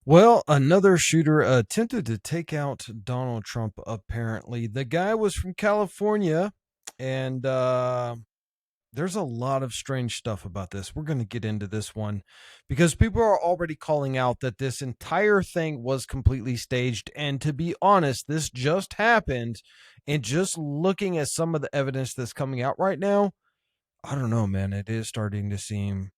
Well, another shooter attempted to take out Donald Trump, apparently. The guy was from California, and there's a lot of strange stuff about this. We're going to get into this one because people are already calling out that this entire thing was completely staged. And to be honest, this just happened. And just looking at some of the evidence that's coming out right now, I don't know, man. It is starting to seem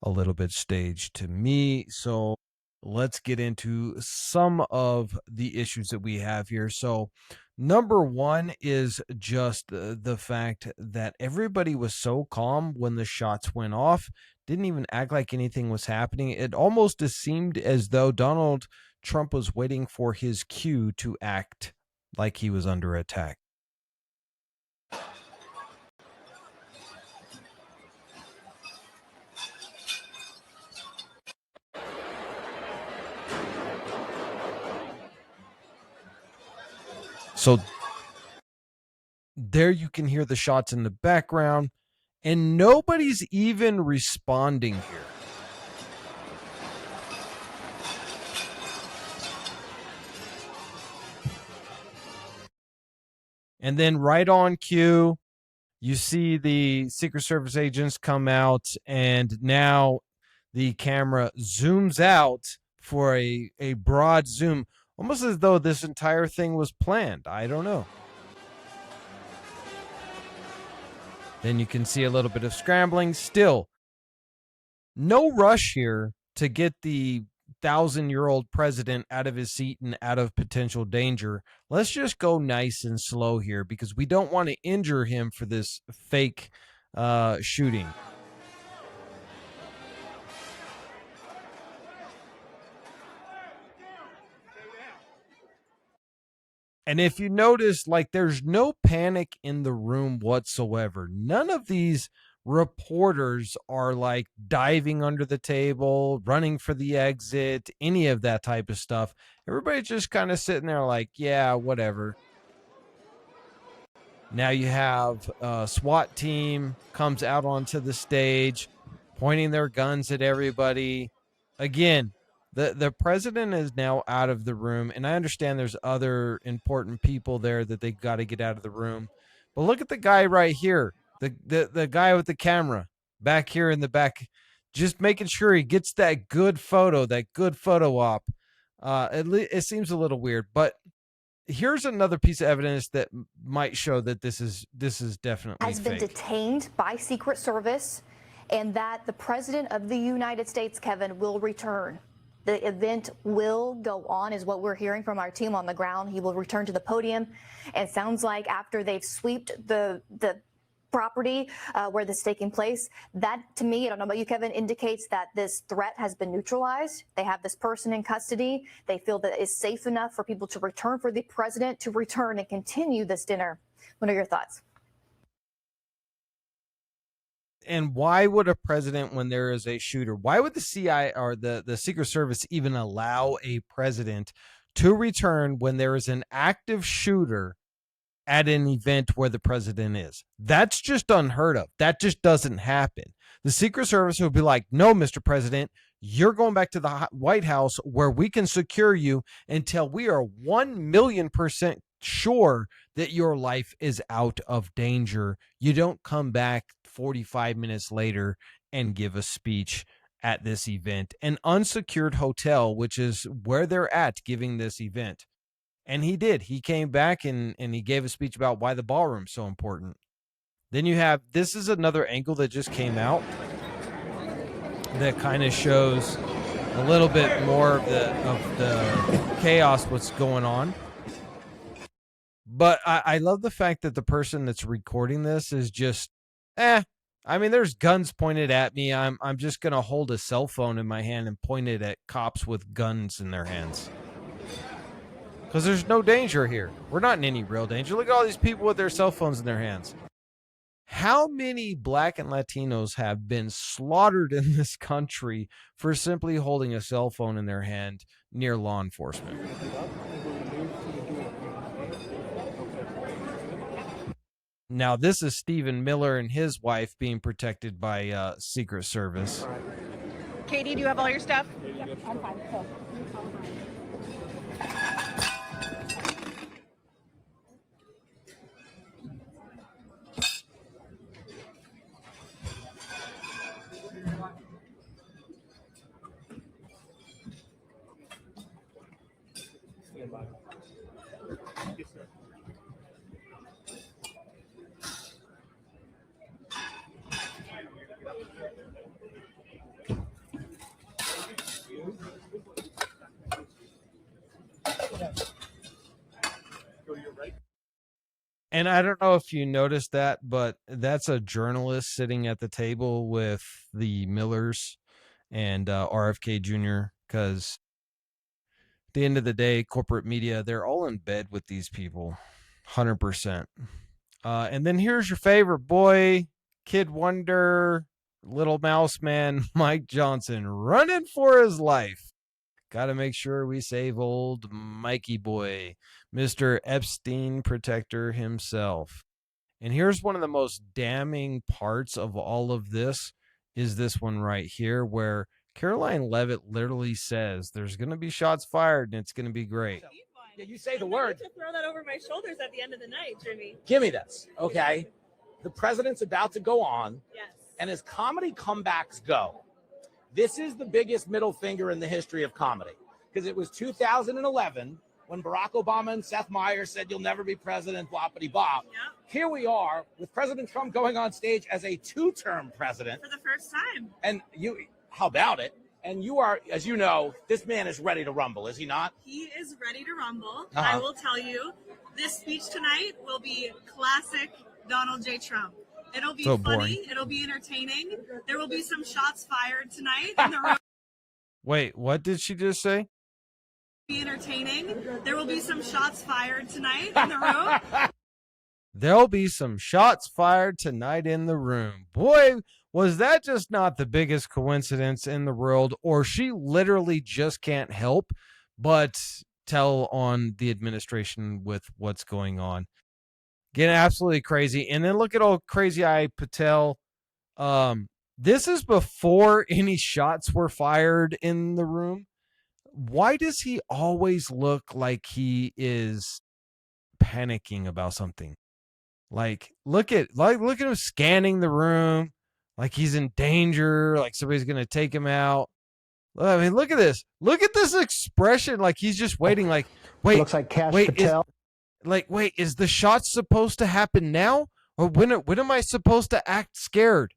a little bit staged to me. So let's get into some of the issues that we have here. So, number one is just the fact that everybody was so calm when the shots went off, didn't even act like anything was happening. It almost seemed as though Donald Trump was waiting for his cue to act like he was under attack. So there you can hear the shots in the background, and nobody's even responding here. And then right on cue, you see the Secret Service agents come out, and now the camera zooms out for a broad zoom, almost as though this entire thing was planned. I don't know. Then you can see a little bit of scrambling. Still, no rush here to get the 1,000-year-old president out of his seat and out of potential danger. Let's just go nice and slow here because we don't want to injure him for this fake shooting. And if you notice, like, there's no panic in the room whatsoever. None of these reporters are like diving under the table, running for the exit, any of that type of stuff. Everybody's just kind of sitting there like, yeah, whatever. Now you have a SWAT team comes out onto the stage, pointing their guns at everybody. Again, the president is now out of the room, and I understand there's other important people there that they got to get out of the room. But look at the guy right here, the guy with the camera back here in the back, just making sure he gets that good photo op. It seems a little weird, but here's another piece of evidence that might show that this is definitely has been detained by Secret Service, and that the president of the United States, Kevin, will return. The event will go on, is what we're hearing from our team on the ground. He will return to the podium, and it sounds like after they've swept the property where this is taking place, that to me, I don't know about you, Kevin, indicates that this threat has been neutralized. They have this person in custody. They feel that it's safe enough for people to return, for the president to return and continue this dinner. What are your thoughts? And why would a president, when there is a shooter, why would the CIA or the Secret Service even allow a president to return when there is an active shooter at an event where the president is? That's just unheard of. That just doesn't happen. The Secret Service would be like, no, Mr. President, you're going back to the White House where we can secure you until we are 1,000,000% sure that your life is out of danger. You don't come back 45 minutes later and give a speech at this event, an unsecured hotel, which is where they're at giving this event. And he did. He came back and he gave a speech about why the ballroom's so important. Then you have, this is another angle that just came out that kind of shows a little bit more of the chaos, what's going on. But I love the fact that the person that's recording this is just, I mean, there's guns pointed at me. I'm just going to hold a cell phone in my hand and point it at cops with guns in their hands. Because there's no danger here. We're not in any real danger. Look at all these people with their cell phones in their hands. How many Black and Latinos have been slaughtered in this country for simply holding a cell phone in their hand near law enforcement? Now, this is Stephen Miller and his wife being protected by Secret Service. Katie, do you have all your stuff? Yep, I'm fine. So. And I don't know if you noticed that, but that's a journalist sitting at the table with the Millers and RFK Jr. Because at the end of the day, corporate media, they're all in bed with these people, 100%. And then here's your favorite boy, Kid Wonder, Little Mouse Man, Mike Johnson, running for his life. Got to make sure we save old Mikey boy, Mr. Epstein protector himself. And here's one of the most damning parts of all of this is this one right here, where Caroline Leavitt literally says there's going to be shots fired and it's going to be great. Yeah, you say the word. To throw that over my shoulders at the end of the night, Jimmy. Give me this, okay? The president's about to go on, Yes. and as comedy comebacks go, this is the biggest middle finger in the history of comedy, because it was 2011 when Barack Obama and Seth Meyers said, "You'll never be president," boppity bop. Yep. Here we are with President Trump going on stage as a two-term president. For the first time. And how about it? And you are, as you know, this man is ready to rumble, is he not? He is ready to rumble. Uh-huh. I will tell you, this speech tonight will be classic Donald J. Trump. It'll be So funny. boring. It'll be entertaining. There will be some shots fired tonight in the room. Wait, what did she just say? Be entertaining. There will be some shots fired tonight in the room. There'll be some shots fired tonight in the room. Boy, was that just not the biggest coincidence in the world, or she literally just can't help but tell on the administration with what's going on. Getting absolutely crazy. And then look at old Crazy Eye Patel. This is before any shots were fired in the room. Why does he always look like he is panicking about something? Like, look at him scanning the room, like he's in danger, like somebody's gonna take him out. I mean, look at this. Look at this expression, like he's just waiting. Like, wait, Looks like Cash wait, Patel. is the shot supposed to happen now, or when am I supposed to act scared?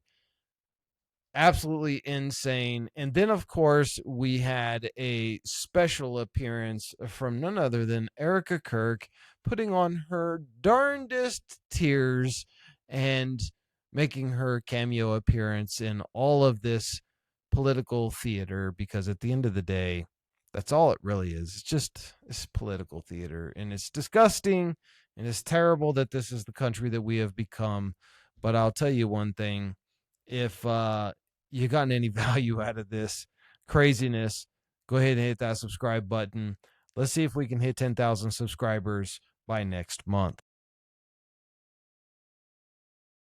Absolutely insane. And then, of course, we had a special appearance from none other than Erica Kirk, putting on her darndest tears and making her cameo appearance in all of this political theater, because at the end of the day, that's all it really is. It's political theater, and it's disgusting, and it's terrible that this is the country that we have become. But I'll tell you one thing, if you gotten any value out of this craziness, go ahead and hit that subscribe button. Let's see if we can hit 10,000 subscribers by next month.